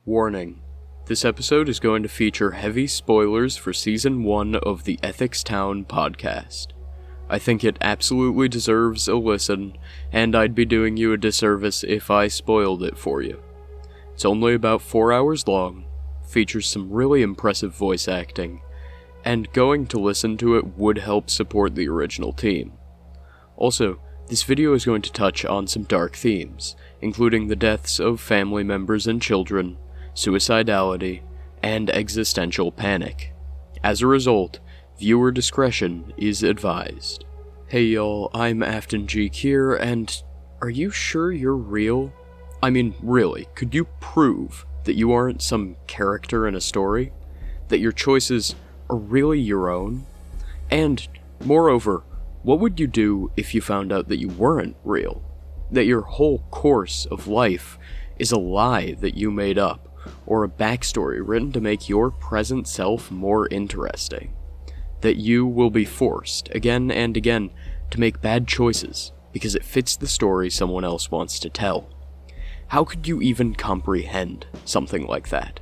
Warning. This episode is going to feature heavy spoilers for Season 1 of the Ethics Town podcast. I think it absolutely deserves a listen, and I'd be doing you a disservice if I spoiled it for you. It's only about 4 hours long, features some really impressive voice acting, and going to listen to it would help support the original team. Also, this video is going to touch on some dark themes, including the deaths of family members and children, suicidality, and existential panic. As a result, viewer discretion is advised. Hey y'all, I'm Afton G. here, and are you sure you're real? I mean, really, could you prove that you aren't some character in a story? That your choices are really your own? And, moreover, what would you do if you found out that you weren't real? That your whole course of life is a lie that you made up, or a backstory written to make your present self more interesting? That you will be forced, again and again, to make bad choices because it fits the story someone else wants to tell? How could you even comprehend something like that?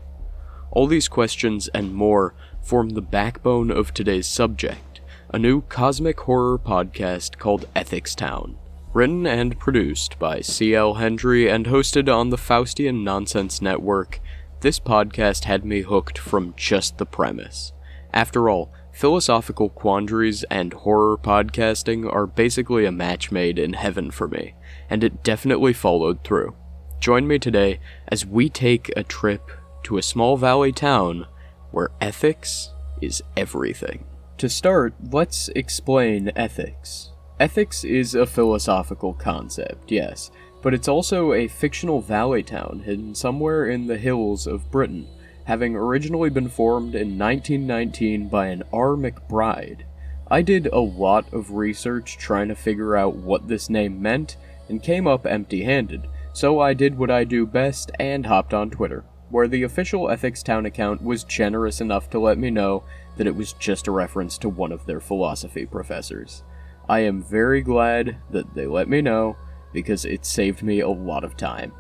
All these questions and more form the backbone of today's subject, a new cosmic horror podcast called Ethics Town. Written and produced by C.L. Hendry and hosted on the Faustian Nonsense Network, this podcast had me hooked from just the premise. After all, philosophical quandaries and horror podcasting are basically a match made in heaven for me, and it definitely followed through. Join me today as we take a trip to a small valley town where ethics is everything. To start, let's explain ethics. Ethics is a philosophical concept, yes, but it's also a fictional valley town hidden somewhere in the hills of Britain, having originally been formed in 1919 by an R. McBride. I did a lot of research trying to figure out what this name meant, and came up empty-handed, so I did what I do best and hopped on Twitter, where the official Ethics Town account was generous enough to let me know that it was just a reference to one of their philosophy professors. I am very glad that they let me know, because it saved me a lot of time.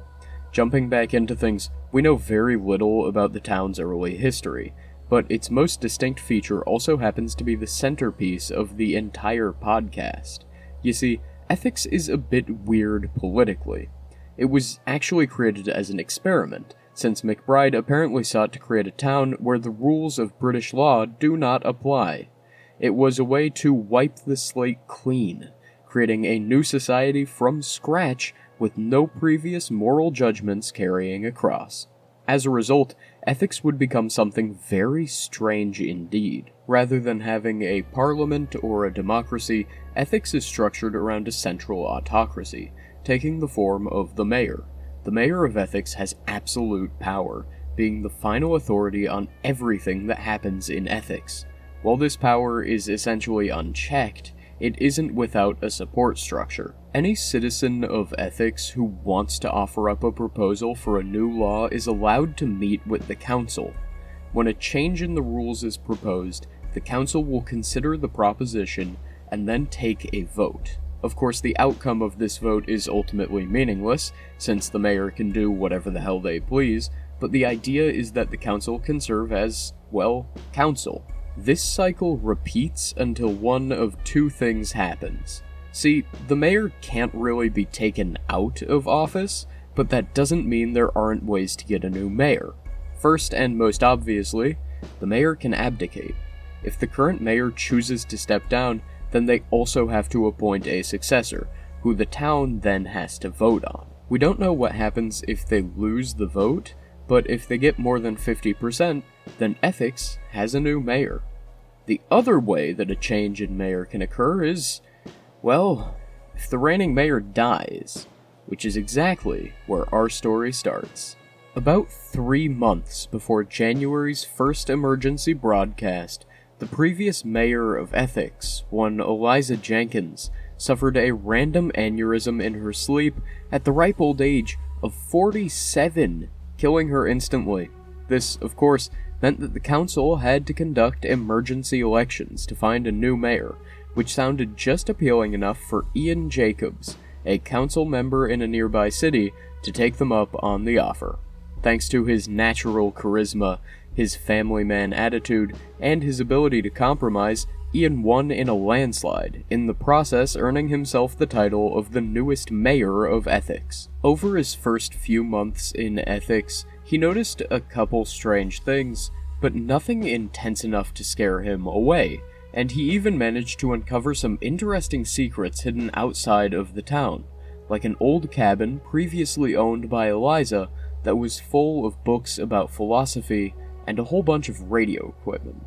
Jumping back into things, we know very little about the town's early history, but its most distinct feature also happens to be the centerpiece of the entire podcast. You see, ethics is a bit weird politically. It was actually created as an experiment, since McBride apparently sought to create a town where the rules of British law do not apply. It was a way to wipe the slate clean, creating a new society from scratch with no previous moral judgments carrying across. As a result, ethics would become something very strange indeed. Rather than having a parliament or a democracy, ethics is structured around a central autocracy, taking the form of the mayor. The mayor of ethics has absolute power, being the final authority on everything that happens in ethics. While this power is essentially unchecked, it isn't without a support structure. Any citizen of ethics who wants to offer up a proposal for a new law is allowed to meet with the council. When a change in the rules is proposed, the council will consider the proposition and then take a vote. Of course, the outcome of this vote is ultimately meaningless, since the mayor can do whatever the hell they please, but the idea is that the council can serve as, well, council. This cycle repeats until one of two things happens. See, the mayor can't really be taken out of office, but that doesn't mean there aren't ways to get a new mayor. First and most obviously, the mayor can abdicate. If the current mayor chooses to step down, then they also have to appoint a successor, who the town then has to vote on. We don't know what happens if they lose the vote, but if they get more than 50%, then ethics has a new mayor. The other way that a change in mayor can occur is, well, if the reigning mayor dies, which is exactly where our story starts. About 3 months before January's first emergency broadcast, the previous mayor of ethics, one Eliza Jenkins, suffered a random aneurysm in her sleep at the ripe old age of 47, killing her instantly. This, of course, meant that the council had to conduct emergency elections to find a new mayor, which sounded just appealing enough for Ian Jacobs, a council member in a nearby city, to take them up on the offer. Thanks to his natural charisma, his family man attitude, and his ability to compromise, Ian won in a landslide, in the process earning himself the title of the newest mayor of Ethics. Over his first few months in Ethics, he noticed a couple strange things, but nothing intense enough to scare him away, and he even managed to uncover some interesting secrets hidden outside of the town, like an old cabin previously owned by Eliza that was full of books about philosophy and a whole bunch of radio equipment.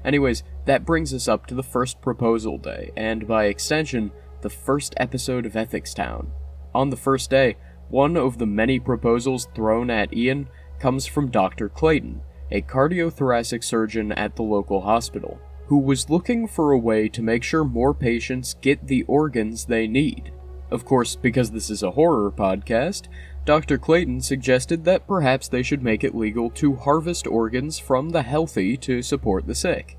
Anyways, that brings us up to the first proposal day, and by extension, the first episode of Ethics Town. On the first day, one of the many proposals thrown at Ian comes from Dr. Clayton, a cardiothoracic surgeon at the local hospital, who was looking for a way to make sure more patients get the organs they need. Of course, because this is a horror podcast, Dr. Clayton suggested that perhaps they should make it legal to harvest organs from the healthy to support the sick.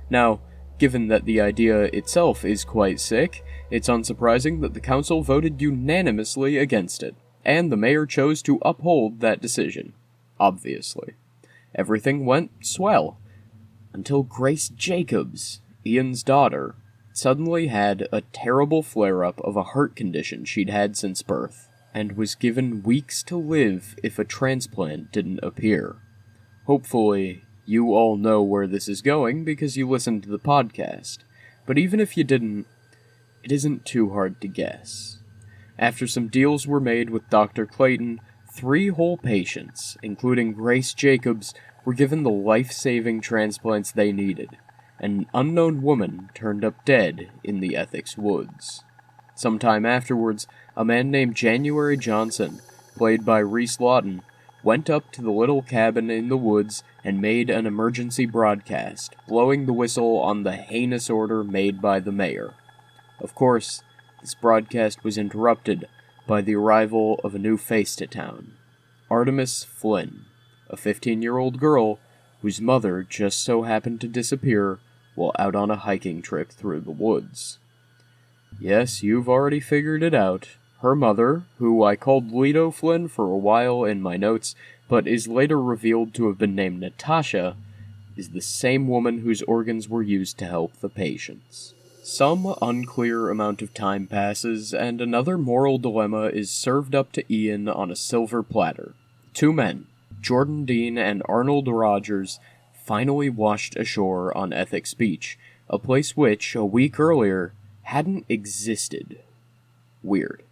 Now, given that the idea itself is quite sick, it's unsurprising that the council voted unanimously against it, and the mayor chose to uphold that decision. Obviously. Everything went swell. Until Grace Jacobs, Ian's daughter, suddenly had a terrible flare-up of a heart condition she'd had since birth, and was given weeks to live if a transplant didn't appear. Hopefully, you all know where this is going because you listened to the podcast, but even if you didn't, it isn't too hard to guess. After some deals were made with Dr. Clayton, 3 whole patients, including Grace Jacobs, were given the life-saving transplants they needed. An unknown woman turned up dead in the Ethics woods. Sometime afterwards, a man named January Johnson, played by Reese Lawton, went up to the little cabin in the woods and made an emergency broadcast, blowing the whistle on the heinous order made by the mayor. Of course, this broadcast was interrupted by the arrival of a new face to town, Artemis Flynn, a 15-year-old girl whose mother just so happened to disappear while out on a hiking trip through the woods. Yes, you've already figured it out. Her mother, who I called Leto Flynn for a while in my notes, but is later revealed to have been named Natasha, is the same woman whose organs were used to help the patients. Some unclear amount of time passes, and another moral dilemma is served up to Ian on a silver platter. 2 men, Jordan Dean and Arnold Rogers, finally washed ashore on Ethics Beach, a place which, a week earlier, hadn't existed. Weird.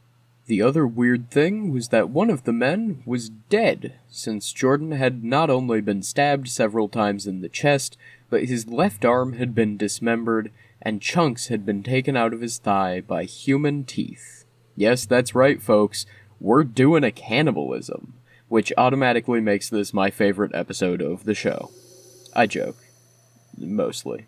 The other weird thing was that one of the men was dead, since Jordan had not only been stabbed several times in the chest, but his left arm had been dismembered, and chunks had been taken out of his thigh by human teeth. Yes, that's right, folks. We're doing a cannibalism, which automatically makes this my favorite episode of the show. I joke. Mostly.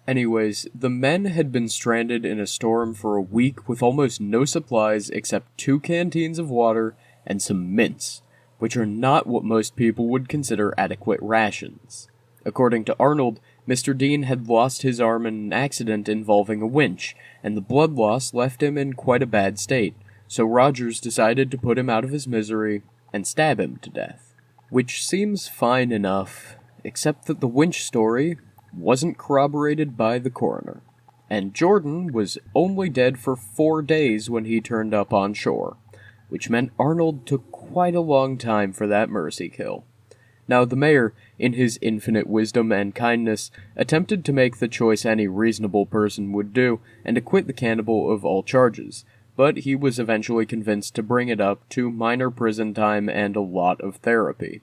Anyways, the men had been stranded in a storm for a week with almost no supplies except 2 canteens of water and some mints, which are not what most people would consider adequate rations. According to Arnold, Mr. Dean had lost his arm in an accident involving a winch, and the blood loss left him in quite a bad state, so Rogers decided to put him out of his misery and stab him to death. Which seems fine enough, except that the winch story wasn't corroborated by the coroner, and Jordan was only dead for 4 days when he turned up on shore, which meant Arnold took quite a long time for that mercy kill. Now the mayor, in his infinite wisdom and kindness, attempted to make the choice any reasonable person would do and acquit the cannibal of all charges, but he was eventually convinced to bring it up to minor prison time and a lot of therapy.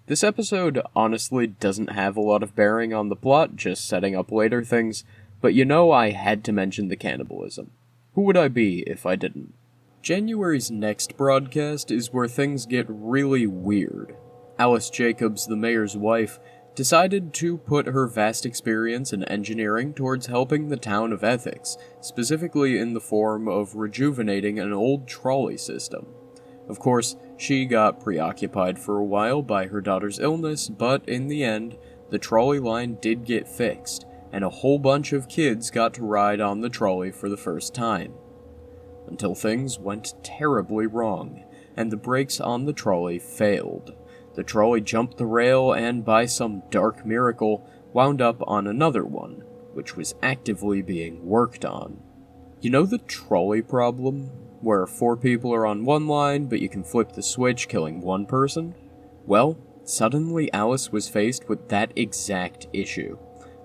This episode honestly doesn't have a lot of bearing on the plot, just setting up later things, but you know I had to mention the cannibalism. Who would I be if I didn't? January's next broadcast is where things get really weird. Alice Jacobs, the mayor's wife, decided to put her vast experience in engineering towards helping the town of Ethics, specifically in the form of rejuvenating an old trolley system. Of course, she got preoccupied for a while by her daughter's illness, but in the end, the trolley line did get fixed, and a whole bunch of kids got to ride on the trolley for the first time. Until things went terribly wrong, and the brakes on the trolley failed. The trolley jumped the rail and, by some dark miracle, wound up on another one, which was actively being worked on. You know the trolley problem? Where 4 people are on one line, but you can flip the switch, killing one person? Well, suddenly Alice was faced with that exact issue.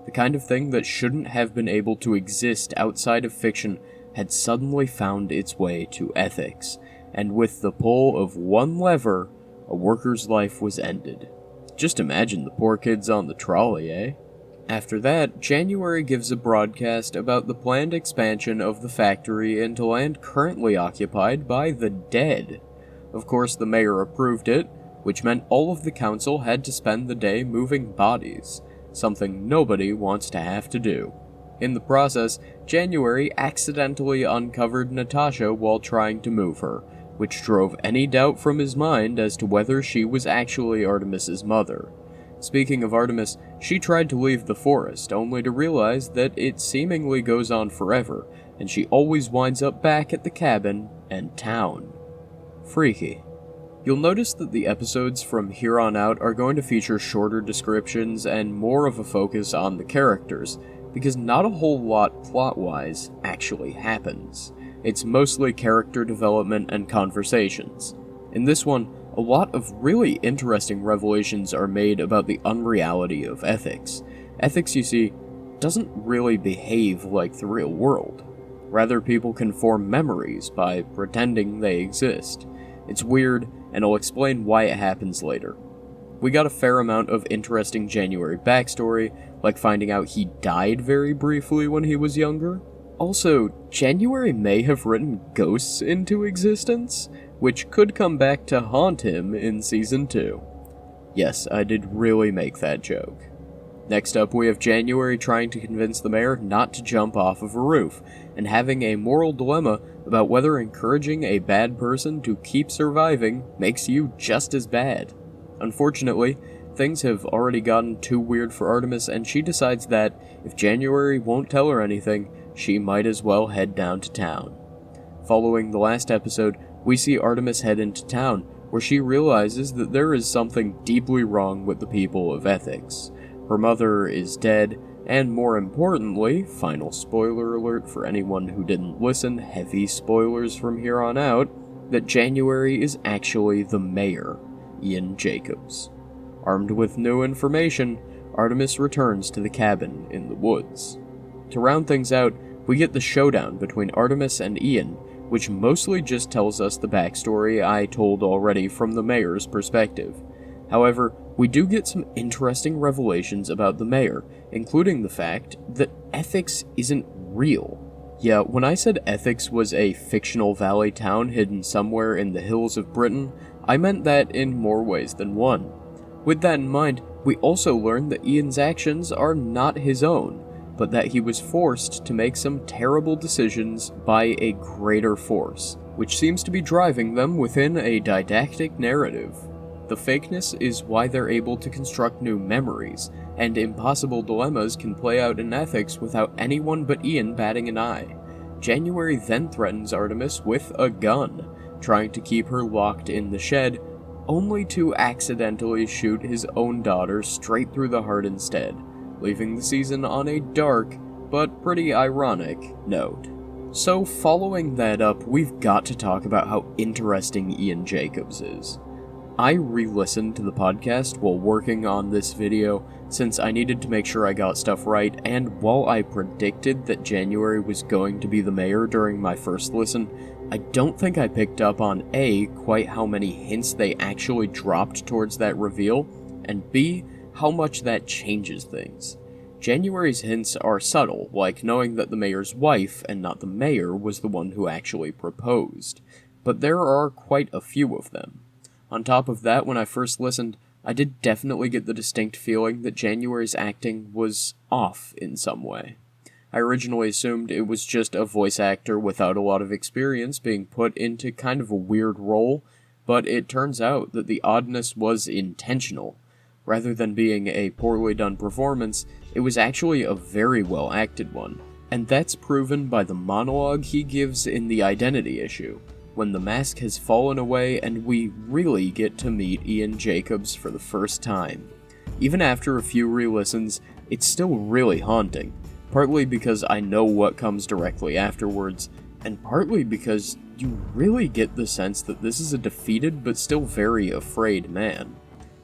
The kind of thing that shouldn't have been able to exist outside of fiction had suddenly found its way to ethics, and with the pull of one lever, a worker's life was ended. Just imagine the poor kids on the trolley, eh? After that, January gives a broadcast about the planned expansion of the factory into land currently occupied by the dead. Of course, the mayor approved it, which meant all of the council had to spend the day moving bodies, something nobody wants to have to do. In the process, January accidentally uncovered Natasha while trying to move her, which drove any doubt from his mind as to whether she was actually Artemis's mother. Speaking of Artemis, she tried to leave the forest, only to realize that it seemingly goes on forever, and she always winds up back at the cabin and town. Freaky. You'll notice that the episodes from here on out are going to feature shorter descriptions and more of a focus on the characters, because not a whole lot plot-wise actually happens. It's mostly character development and conversations. In this one, a lot of really interesting revelations are made about the unreality of ethics. Ethics, you see, doesn't really behave like the real world. Rather, people can form memories by pretending they exist. It's weird, and I'll explain why it happens later. We got a fair amount of interesting January backstory, like finding out he died very briefly when he was younger. Also, January may have written ghosts into existence, which could come back to haunt him in Season 2. Yes, I did really make that joke. Next up, we have January trying to convince the mayor not to jump off of a roof, and having a moral dilemma about whether encouraging a bad person to keep surviving makes you just as bad. Unfortunately, things have already gotten too weird for Artemis, and she decides that if January won't tell her anything, she might as well head down to town. Following the last episode, we see Artemis head into town, where she realizes that there is something deeply wrong with the people of ethics. Her mother is dead, and more importantly, final spoiler alert for anyone who didn't listen, heavy spoilers from here on out, that January is actually the mayor, Ian Jacobs. Armed with new information, Artemis returns to the cabin in the woods. To round things out, we get the showdown between Artemis and Ian, which mostly just tells us the backstory I told already from the mayor's perspective. However, we do get some interesting revelations about the mayor, including the fact that ethics isn't real. Yeah, when I said ethics was a fictional valley town hidden somewhere in the hills of Britain, I meant that in more ways than one. With that in mind, we also learn that Ian's actions are not his own, but that he was forced to make some terrible decisions by a greater force, which seems to be driving them within a didactic narrative. The fakeness is why they're able to construct new memories, and impossible dilemmas can play out in ethics without anyone but Ian batting an eye. January then threatens Artemis with a gun, trying to keep her locked in the shed, only to accidentally shoot his own daughter straight through the heart instead, leaving the season on a dark, but pretty ironic, note. So following that up, we've got to talk about how interesting Ian Jacobs is. I re-listened to the podcast while working on this video, since I needed to make sure I got stuff right, and while I predicted that January was going to be the mayor during my first listen, I don't think I picked up on A, quite how many hints they actually dropped towards that reveal, and B, how much that changes things. January's hints are subtle, like knowing that the mayor's wife, and not the mayor, was the one who actually proposed, but there are quite a few of them. On top of that, when I first listened, I did definitely get the distinct feeling that January's acting was off in some way. I originally assumed it was just a voice actor without a lot of experience being put into kind of a weird role, but it turns out that the oddness was intentional. Rather than being a poorly done performance, it was actually a very well acted one, and that's proven by the monologue he gives in the identity issue, when the mask has fallen away and we really get to meet Ian Jacobs for the first time. Even after a few re-listens, it's still really haunting, partly because I know what comes directly afterwards, and partly because you really get the sense that this is a defeated but still very afraid man.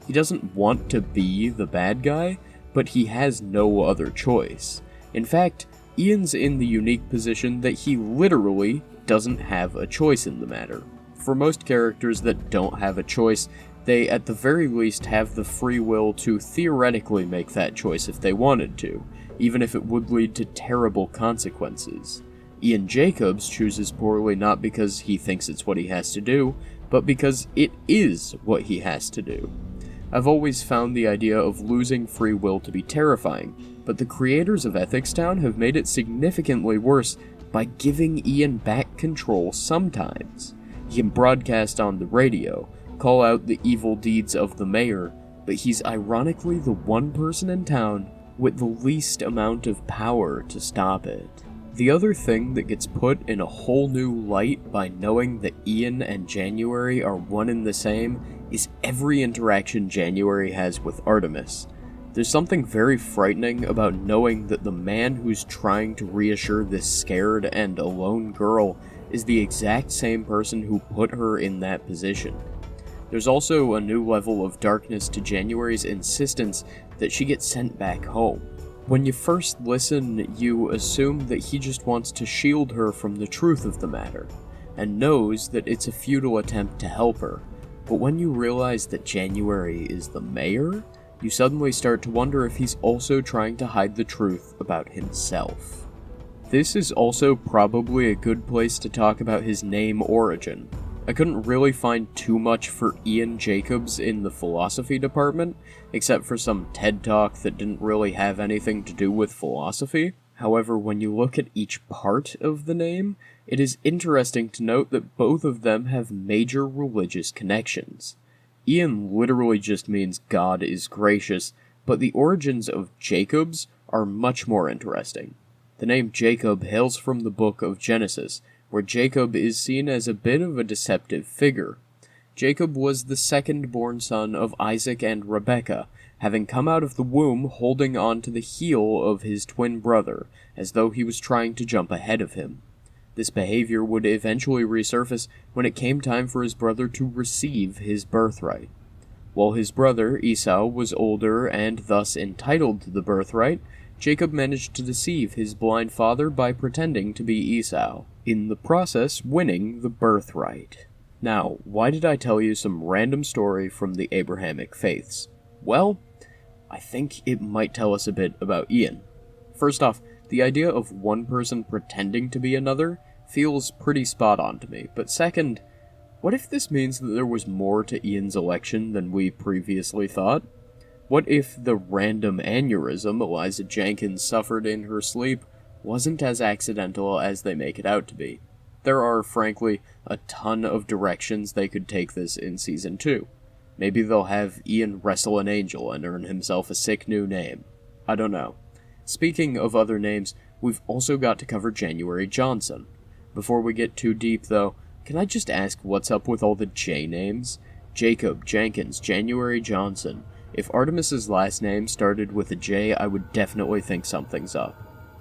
He doesn't want to be the bad guy, but he has no other choice. In fact, Ian's in the unique position that he literally doesn't have a choice in the matter. For most characters that don't have a choice, they at the very least have the free will to theoretically make that choice if they wanted to, even if it would lead to terrible consequences. Ian Jacobs chooses poorly not because he thinks it's what he has to do, but because it is what he has to do. I've always found the idea of losing free will to be terrifying, but the creators of Ethics Town have made it significantly worse by giving Ian back control sometimes. He can broadcast on the radio, call out the evil deeds of the mayor, but he's ironically the one person in town with the least amount of power to stop it. The other thing that gets put in a whole new light by knowing that Ian and January are one and the same is every interaction January has with Artemis. There's something very frightening about knowing that the man who's trying to reassure this scared and alone girl is the exact same person who put her in that position. There's also a new level of darkness to January's insistence that she gets sent back home. When you first listen, you assume that he just wants to shield her from the truth of the matter, and knows that it's a futile attempt to help her. But when you realize that January is the mayor, you suddenly start to wonder if he's also trying to hide the truth about himself. This is also probably a good place to talk about his name origin. I couldn't really find too much for Ian Jacobs in the philosophy department, except for some TED Talk that didn't really have anything to do with philosophy. However, when you look at each part of the name, it is interesting to note that both of them have major religious connections. Ian literally just means God is gracious, but the origins of Jacobs are much more interesting. The name Jacob hails from the book of Genesis, where Jacob is seen as a bit of a deceptive figure. Jacob was the second-born son of Isaac and Rebekah, having come out of the womb holding on to the heel of his twin brother, as though he was trying to jump ahead of him. This behavior would eventually resurface when it came time for his brother to receive his birthright. While his brother, Esau, was older and thus entitled to the birthright, Jacob managed to deceive his blind father by pretending to be Esau, in the process winning the birthright. Now, why did I tell you some random story from the Abrahamic faiths? Well, I think it might tell us a bit about Ian. First off, the idea of one person pretending to be another feels pretty spot on to me, but second, what if this means that there was more to Ian's election than we previously thought? What if the random aneurysm Eliza Jenkins suffered in her sleep wasn't as accidental as they make it out to be? There are, frankly, a ton of directions they could take this in Season 2. Maybe they'll have Ian wrestle an angel and earn himself a sick new name. I don't know. Speaking of other names, we've also got to cover January Johnson. Before we get too deep, though, can I just ask what's up with all the J names? Jacob, Jenkins, January Johnson. If Artemis's last name started with a J, I would definitely think something's up.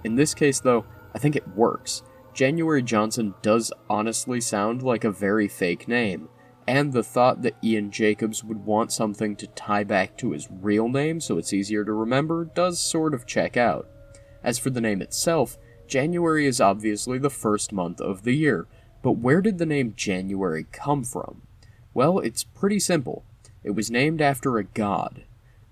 In this case, though, I think it works. January Johnson does honestly sound like a very fake name, and the thought that Ian Jacobs would want something to tie back to his real name so it's easier to remember does sort of check out. As for the name itself, January is obviously the first month of the year, but where did the name January come from? Well, it's pretty simple. It was named after a god.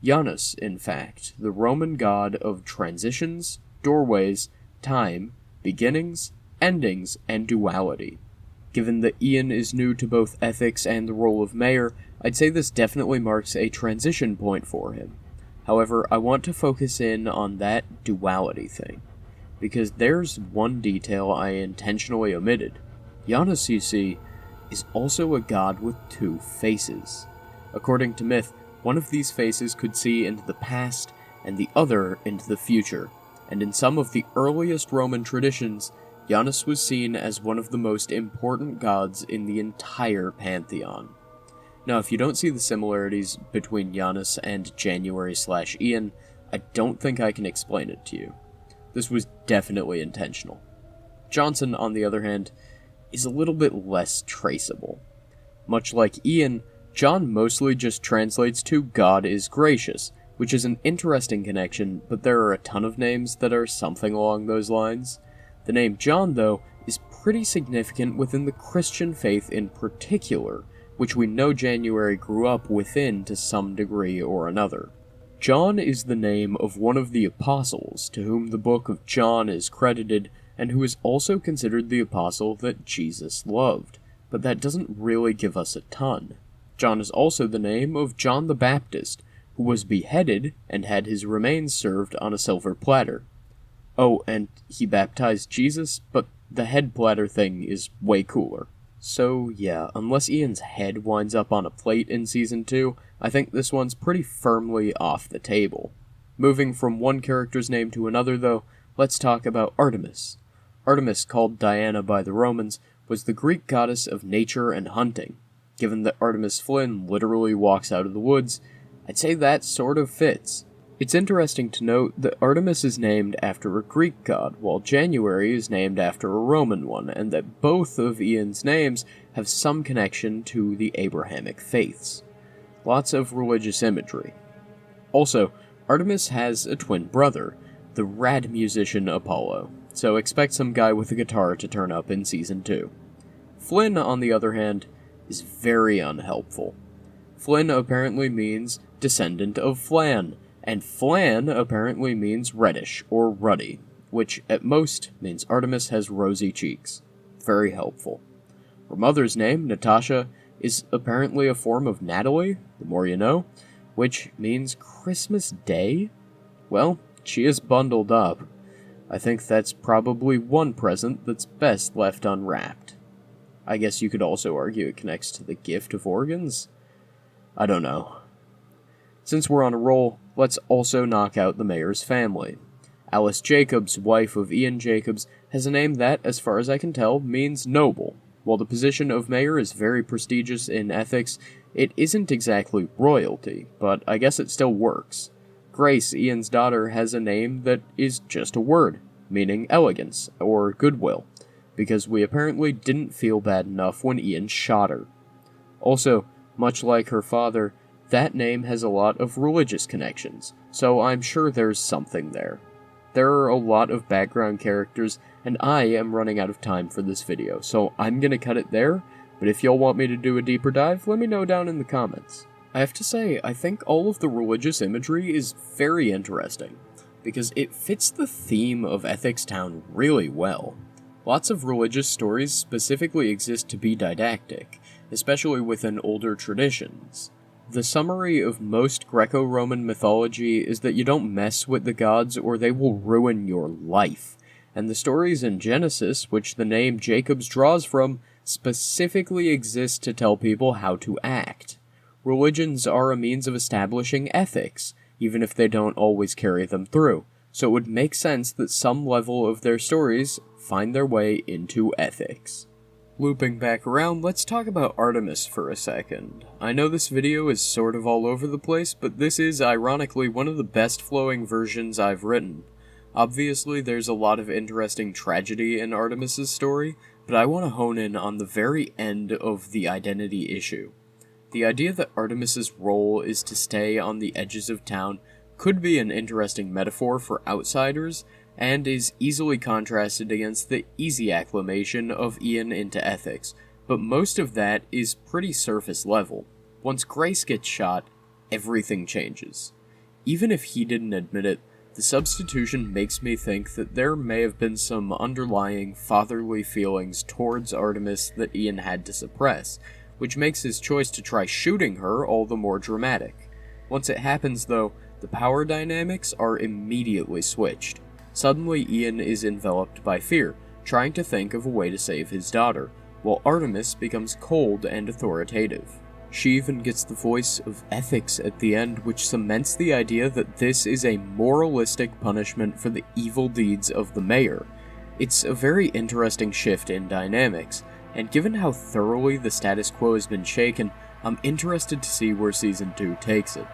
Janus, in fact, the Roman god of transitions, doorways, time, beginnings, endings, and duality. Given that Ian is new to both ethics and the role of mayor, I'd say this definitely marks a transition point for him. However, I want to focus in on that duality thing, because there's one detail I intentionally omitted. Janus, you see, is also a god with two faces. According to myth, one of these faces could see into the past and the other into the future, and in some of the earliest Roman traditions, Janus was seen as one of the most important gods in the entire pantheon. Now, if you don't see the similarities between Janus and January/Ian, I don't think I can explain it to you. This was definitely intentional. Johnson, on the other hand, is a little bit less traceable. Much like Ian, John mostly just translates to God is gracious, which is an interesting connection, but there are a ton of names that are something along those lines. The name John, though, is pretty significant within the Christian faith in particular, which we know January grew up within to some degree or another. John is the name of one of the apostles to whom the book of John is credited, and who is also considered the apostle that Jesus loved, but that doesn't really give us a ton. John is also the name of John the Baptist, who was beheaded and had his remains served on a silver platter. Oh, and he baptized Jesus, but the head platter thing is way cooler. So yeah, unless Ian's head winds up on a plate in Season 2, I think this one's pretty firmly off the table. Moving from one character's name to another, though, let's talk about Artemis. Artemis, called Diana by the Romans, was the Greek goddess of nature and hunting. Given that Artemis Flynn literally walks out of the woods, I'd say that sort of fits. It's interesting to note that Artemis is named after a Greek god, while January is named after a Roman one, and that both of Ian's names have some connection to the Abrahamic faiths. Lots of religious imagery. Also, Artemis has a twin brother, the rad musician Apollo, so expect some guy with a guitar to turn up in Season 2. Flynn, on the other hand, is very unhelpful. Flynn apparently means descendant of Flan, and Flan apparently means reddish or ruddy, which at most means Artemis has rosy cheeks. Very helpful. Her mother's name, Natasha, is apparently a form of Natalie, the more you know, which means Christmas Day? Well, she is bundled up. I think that's probably one present that's best left unwrapped. I guess you could also argue it connects to the gift of organs? I don't know. Since we're on a roll, let's also knock out the mayor's family. Alice Jacobs, wife of Ian Jacobs, has a name that, as far as I can tell, means noble. While the position of mayor is very prestigious in ethics, it isn't exactly royalty, but I guess it still works. Grace, Ian's daughter, has a name that is just a word, meaning elegance, or goodwill, because we apparently didn't feel bad enough when Ian shot her. Also, much like her father, that name has a lot of religious connections, so I'm sure there's something there. There are a lot of background characters, and I am running out of time for this video, so I'm gonna cut it there, but if y'all want me to do a deeper dive, let me know down in the comments. I have to say, I think all of the religious imagery is very interesting, because it fits the theme of Ethics Town really well. Lots of religious stories specifically exist to be didactic, especially within older traditions. The summary of most Greco-Roman mythology is that you don't mess with the gods or they will ruin your life, and the stories in Genesis, which the name Jacobs draws from, specifically exist to tell people how to act. Religions are a means of establishing ethics, even if they don't always carry them through, so it would make sense that some level of their stories find their way into ethics. Looping back around, let's talk about Artemis for a second. I know this video is sort of all over the place, but this is, ironically, one of the best flowing versions I've written. Obviously, there's a lot of interesting tragedy in Artemis's story, but I want to hone in on the very end of the identity issue. The idea that Artemis's role is to stay on the edges of town could be an interesting metaphor for outsiders, and is easily contrasted against the easy acclimation of Ian into ethics, but most of that is pretty surface level. Once Grace gets shot, everything changes. Even if he didn't admit it, the substitution makes me think that there may have been some underlying fatherly feelings towards Artemis that Ian had to suppress, which makes his choice to try shooting her all the more dramatic. Once it happens, though, the power dynamics are immediately switched. Suddenly, Ian is enveloped by fear, trying to think of a way to save his daughter, while Artemis becomes cold and authoritative. She even gets the voice of ethics at the end, which cements the idea that this is a moralistic punishment for the evil deeds of the mayor. It's a very interesting shift in dynamics, and given how thoroughly the status quo has been shaken, I'm interested to see where Season 2 takes it.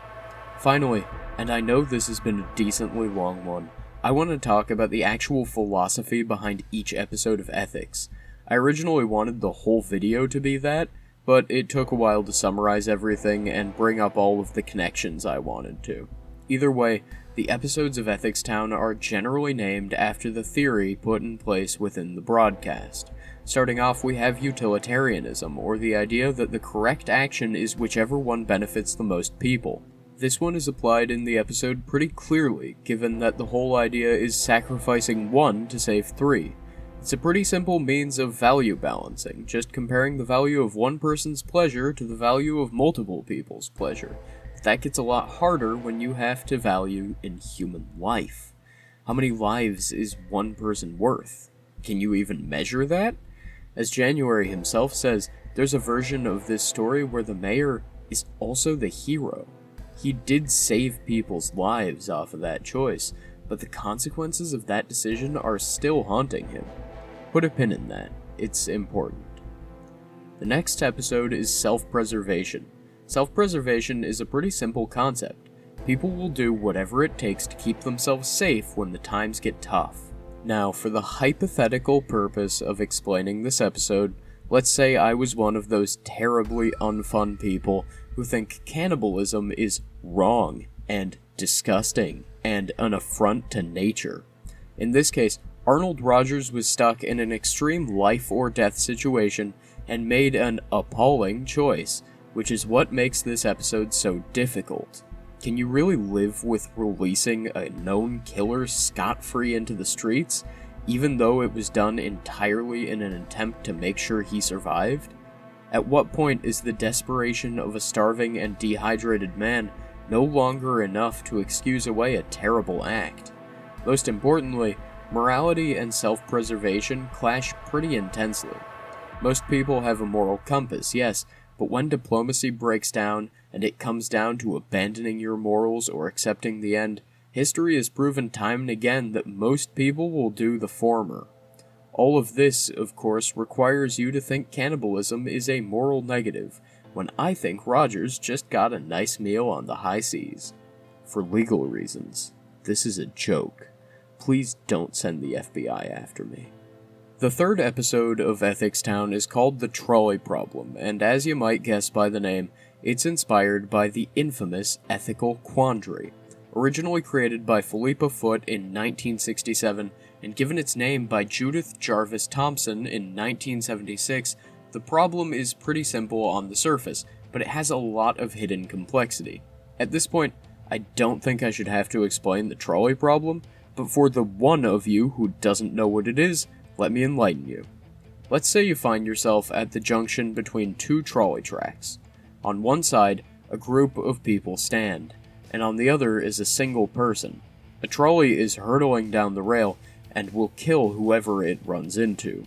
Finally, and I know this has been a decently long one, I want to talk about the actual philosophy behind each episode of Ethics. I originally wanted the whole video to be that, but it took a while to summarize everything and bring up all of the connections I wanted to. Either way, the episodes of Ethics Town are generally named after the theory put in place within the broadcast. Starting off, we have utilitarianism, or the idea that the correct action is whichever one benefits the most people. This one is applied in the episode pretty clearly, given that the whole idea is sacrificing one to save three. It's a pretty simple means of value balancing, just comparing the value of one person's pleasure to the value of multiple people's pleasure. That gets a lot harder when you have to value in human life. How many lives is one person worth? Can you even measure that? As January himself says, there's a version of this story where the mayor is also the hero. He did save people's lives off of that choice, but the consequences of that decision are still haunting him. Put a pin in that. It's important. The next episode is self-preservation. Self-preservation is a pretty simple concept. People will do whatever it takes to keep themselves safe when the times get tough. Now, for the hypothetical purpose of explaining this episode, let's say I was one of those terribly unfun people who think cannibalism is wrong and disgusting and an affront to nature. In this case, Arnold Rogers was stuck in an extreme life or death situation and made an appalling choice, which is what makes this episode so difficult. Can you really live with releasing a known killer scot-free into the streets, even though it was done entirely in an attempt to make sure he survived? At what point is the desperation of a starving and dehydrated man no longer enough to excuse away a terrible act? Most importantly, morality and self-preservation clash pretty intensely. Most people have a moral compass, yes, but when diplomacy breaks down and it comes down to abandoning your morals or accepting the end, history has proven time and again that most people will do the former. All of this, of course, requires you to think cannibalism is a moral negative, when I think Rogers just got a nice meal on the high seas. For legal reasons, this is a joke. Please don't send the FBI after me. The third episode of Ethics Town is called The Trolley Problem, and as you might guess by the name, it's inspired by the infamous ethical quandary. Originally created by Philippa Foot in 1967 and given its name by Judith Jarvis Thompson in 1976, the problem is pretty simple on the surface, but it has a lot of hidden complexity. At this point, I don't think I should have to explain the trolley problem, but for the one of you who doesn't know what it is, let me enlighten you. Let's say you find yourself at the junction between two trolley tracks. On one side, a group of people stand, and on the other is a single person. A trolley is hurtling down the rail and will kill whoever it runs into.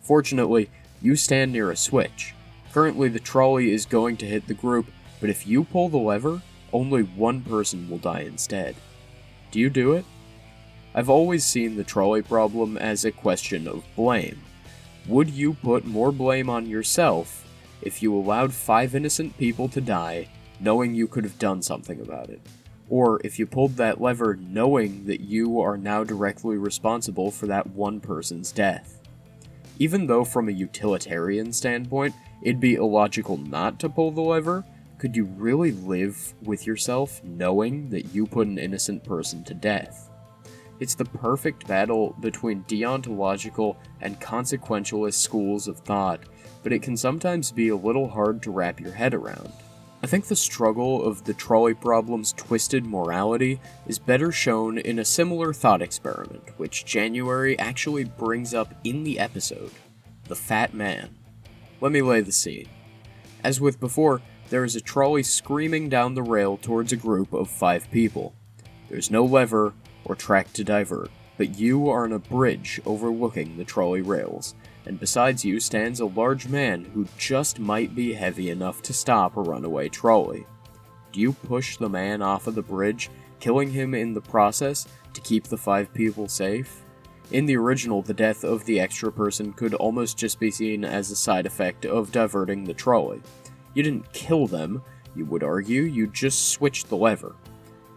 Fortunately, you stand near a switch. Currently, the trolley is going to hit the group, but if you pull the lever, only one person will die instead. Do you do it? I've always seen the trolley problem as a question of blame. Would you put more blame on yourself if you allowed 5 innocent people to die, knowing you could have done something about it? Or if you pulled that lever knowing that you are now directly responsible for that one person's death? Even though from a utilitarian standpoint, it'd be illogical not to pull the lever, could you really live with yourself knowing that you put an innocent person to death? It's the perfect battle between deontological and consequentialist schools of thought, but it can sometimes be a little hard to wrap your head around. I think the struggle of the trolley problem's twisted morality is better shown in a similar thought experiment, which January actually brings up in the episode: the Fat Man. Let me lay the scene. As with before, there is a trolley screaming down the rail towards a group of 5 people. There's no lever or track to divert, but you are on a bridge overlooking the trolley rails, and besides you stands a large man who just might be heavy enough to stop a runaway trolley. Do you push the man off of the bridge, killing him in the process to keep the 5 people safe? In the original, the death of the extra person could almost just be seen as a side effect of diverting the trolley. You didn't kill them, you would argue, you just switched the lever.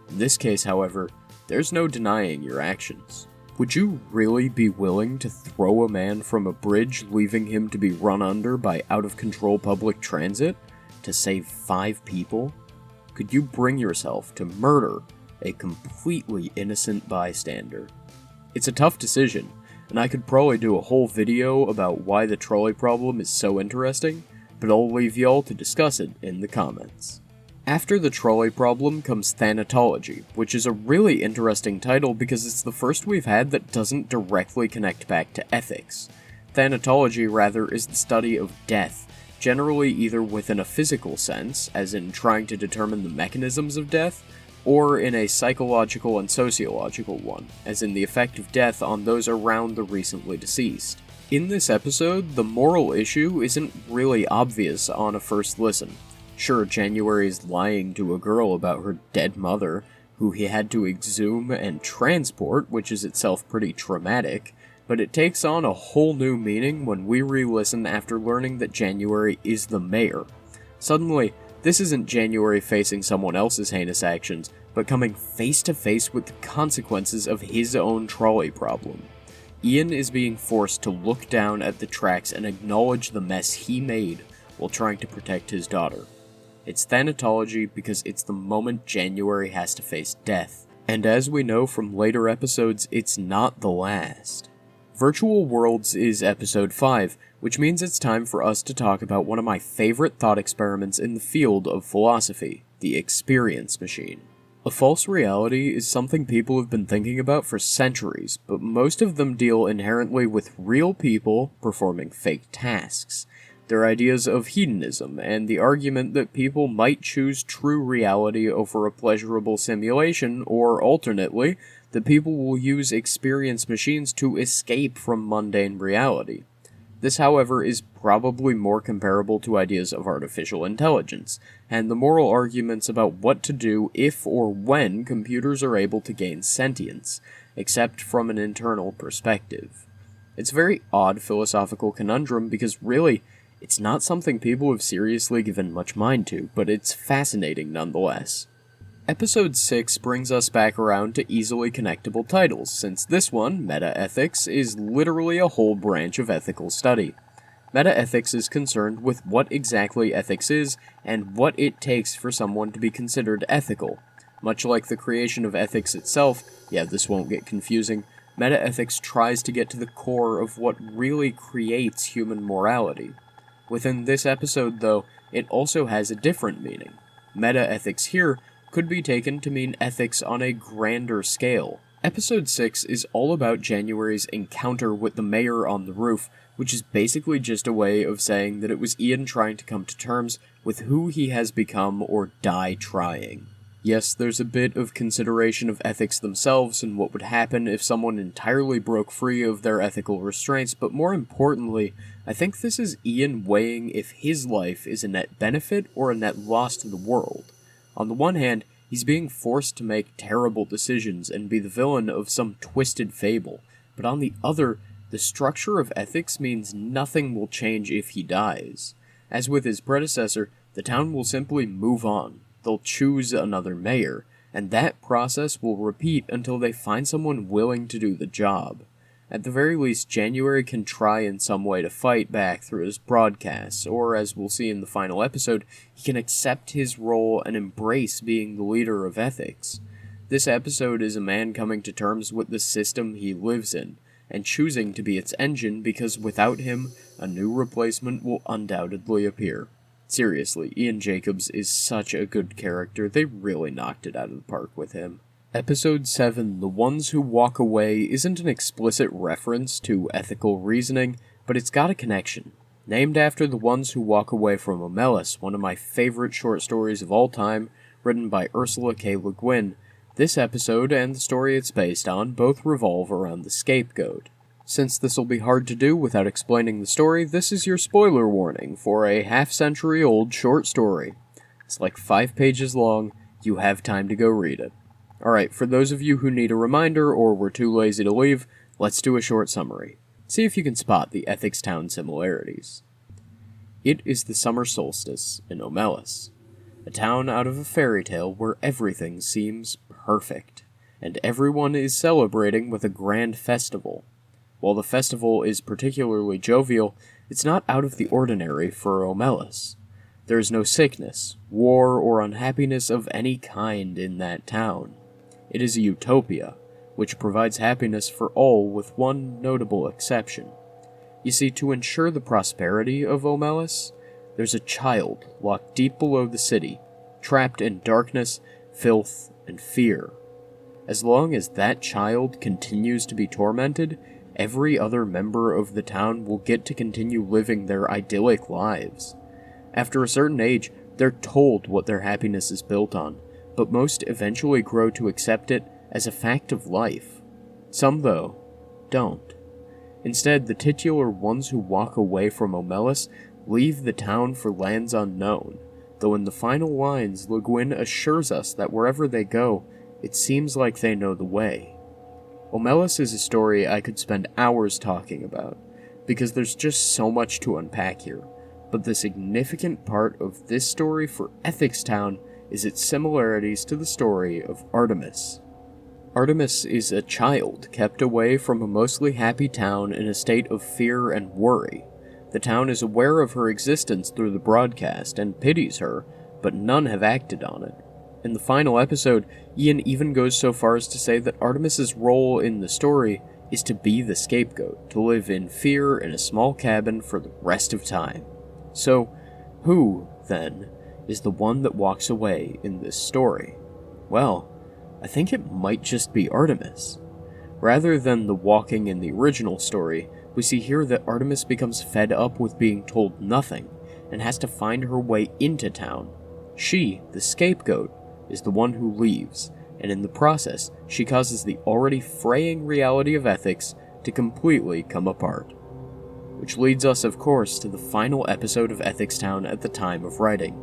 In this case, however, there's no denying your actions. Would you really be willing to throw a man from a bridge, leaving him to be run under by out-of-control public transit to save 5 people? Could you bring yourself to murder a completely innocent bystander? It's a tough decision, and I could probably do a whole video about why the trolley problem is so interesting, but I'll leave y'all to discuss it in the comments. After the trolley problem comes Thanatology, which is a really interesting title because it's the first we've had that doesn't directly connect back to ethics. Thanatology, rather, is the study of death, generally either within a physical sense, as in trying to determine the mechanisms of death, or in a psychological and sociological one, as in the effect of death on those around the recently deceased. In this episode, the moral issue isn't really obvious on a first listen. Sure, January is lying to a girl about her dead mother, who he had to exhume and transport, which is itself pretty traumatic, but it takes on a whole new meaning when we re-listen after learning that January is the mayor. Suddenly, this isn't January facing someone else's heinous actions, but coming face to face with the consequences of his own trolley problem. Ian is being forced to look down at the tracks and acknowledge the mess he made while trying to protect his daughter. It's Thanatology because it's the moment January has to face death, and as we know from later episodes, it's not the last. Virtual Worlds is episode 5, which means it's time for us to talk about one of my favorite thought experiments in the field of philosophy, the experience machine. A false reality is something people have been thinking about for centuries, but most of them deal inherently with real people performing fake tasks. They're ideas of hedonism, and the argument that people might choose true reality over a pleasurable simulation, or alternately, that people will use experience machines to escape from mundane reality. This, however, is probably more comparable to ideas of artificial intelligence, and the moral arguments about what to do if or when computers are able to gain sentience, except from an internal perspective. It's a very odd philosophical conundrum because really, it's not something people have seriously given much mind to, but it's fascinating nonetheless. Episode 6 brings us back around to easily connectable titles, since this one, Meta-Ethics, is literally a whole branch of ethical study. Meta-ethics is concerned with what exactly ethics is, and what it takes for someone to be considered ethical. Much like the creation of ethics itself, yeah, this won't get confusing, meta-ethics tries to get to the core of what really creates human morality. Within this episode, though, it also has a different meaning. Meta-ethics here could be taken to mean ethics on a grander scale. Episode 6 is all about January's encounter with the mayor on the roof, which is basically just a way of saying that it was Ian trying to come to terms with who he has become or die trying. Yes, there's a bit of consideration of ethics themselves and what would happen if someone entirely broke free of their ethical restraints, but more importantly, I think this is Ian weighing if his life is a net benefit or a net loss to the world. On the one hand, he's being forced to make terrible decisions and be the villain of some twisted fable, but on the other, the structure of ethics means nothing will change if he dies. As with his predecessor, the town will simply move on. They'll choose another mayor, and that process will repeat until they find someone willing to do the job. At the very least, January can try in some way to fight back through his broadcasts, or as we'll see in the final episode, he can accept his role and embrace being the leader of ethics. This episode is a man coming to terms with the system he lives in, and choosing to be its engine because without him, a new replacement will undoubtedly appear. Seriously, Ian Jacobs is such a good character, they really knocked it out of the park with him. Episode 7, The Ones Who Walk Away, isn't an explicit reference to ethical reasoning, but it's got a connection. Named after The Ones Who Walk Away from Omelis, one of my favorite short stories of all time, written by Ursula K. Le Guin, this episode and the story it's based on both revolve around the scapegoat. Since this will be hard to do without explaining the story, this is your spoiler warning for a half-century-old short story. It's like 5 pages long, you have time to go read it. Alright, for those of you who need a reminder or were too lazy to leave, Let's do a short summary. See if you can spot the Ethics Town similarities. It is the summer solstice in Omelis, a town out of a fairy tale where everything seems perfect, and everyone is celebrating with a grand festival. While the festival is particularly jovial, it's not out of the ordinary for Omelis. There is no sickness, war, or unhappiness of any kind in that town. It is a utopia, which provides happiness for all with one notable exception. You see, to ensure the prosperity of Omelis, there's a child locked deep below the city, trapped in darkness, filth, and fear. As long as that child continues to be tormented, every other member of the town will get to continue living their idyllic lives. After a certain age, they're told what their happiness is built on, but most eventually grow to accept it as a fact of life. Some, though, don't. Instead, the titular ones who walk away from Omelis leave the town for lands unknown, though in the final lines, Le Guin assures us that wherever they go, it seems like they know the way. Omelis is a story I could spend hours talking about, because there's just so much to unpack here. But the significant part of this story for Ethics Town is its similarities to the story of Artemis. Artemis is a child kept away from a mostly happy town in a state of fear and worry. The town is aware of her existence through the broadcast and pities her, but none have acted on it. In the final episode, Ian even goes so far as to say that Artemis's role in the story is to be the scapegoat, to live in fear in a small cabin for the rest of time. So, who, then, is the one that walks away in this story? Well, I think it might just be Artemis. Rather than the walking in the original story, we see here that Artemis becomes fed up with being told nothing, and has to find her way into town. She, the scapegoat, is the one who leaves, and in the process, she causes the already fraying reality of ethics to completely come apart. Which leads us, of course, to the final episode of Ethics Town at the time of writing,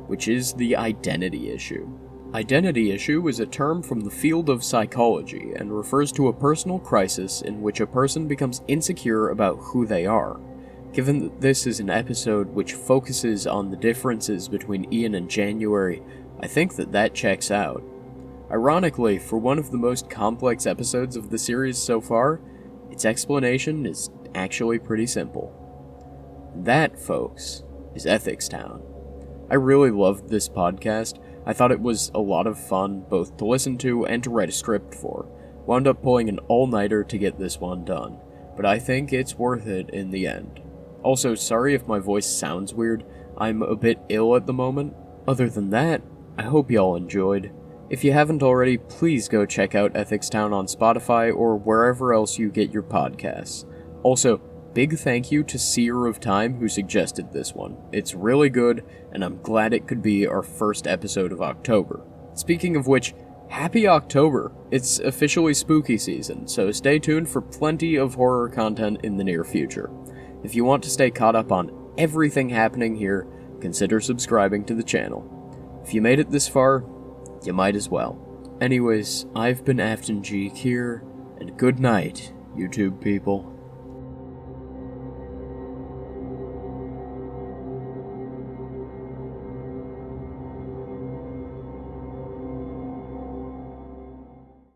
which is the identity issue. Identity issue is a term from the field of psychology and refers to a personal crisis in which a person becomes insecure about who they are. Given that this is an episode which focuses on the differences between Ian and January, I think that checks out. Ironically, for one of the most complex episodes of the series so far, its explanation is actually pretty simple. That, folks, is Ethics Town. I really loved this podcast. I thought it was a lot of fun, both to listen to and to write a script for. Wound up pulling an all-nighter to get this one done, but I think it's worth it in the end. Also, sorry if my voice sounds weird. I'm a bit ill at the moment. Other than that, I hope y'all enjoyed. If you haven't already, please go check out Ethics Town on Spotify or wherever else you get your podcasts. Also, big thank you to Seer of Time who suggested this one. It's really good, and I'm glad it could be our first episode of October. Speaking of which, happy October! It's officially spooky season, so stay tuned for plenty of horror content in the near future. If you want to stay caught up on everything happening here, consider subscribing to the channel. If you made it this far, you might as well. Anyways, I've been Afton Geek here, and good night, YouTube people.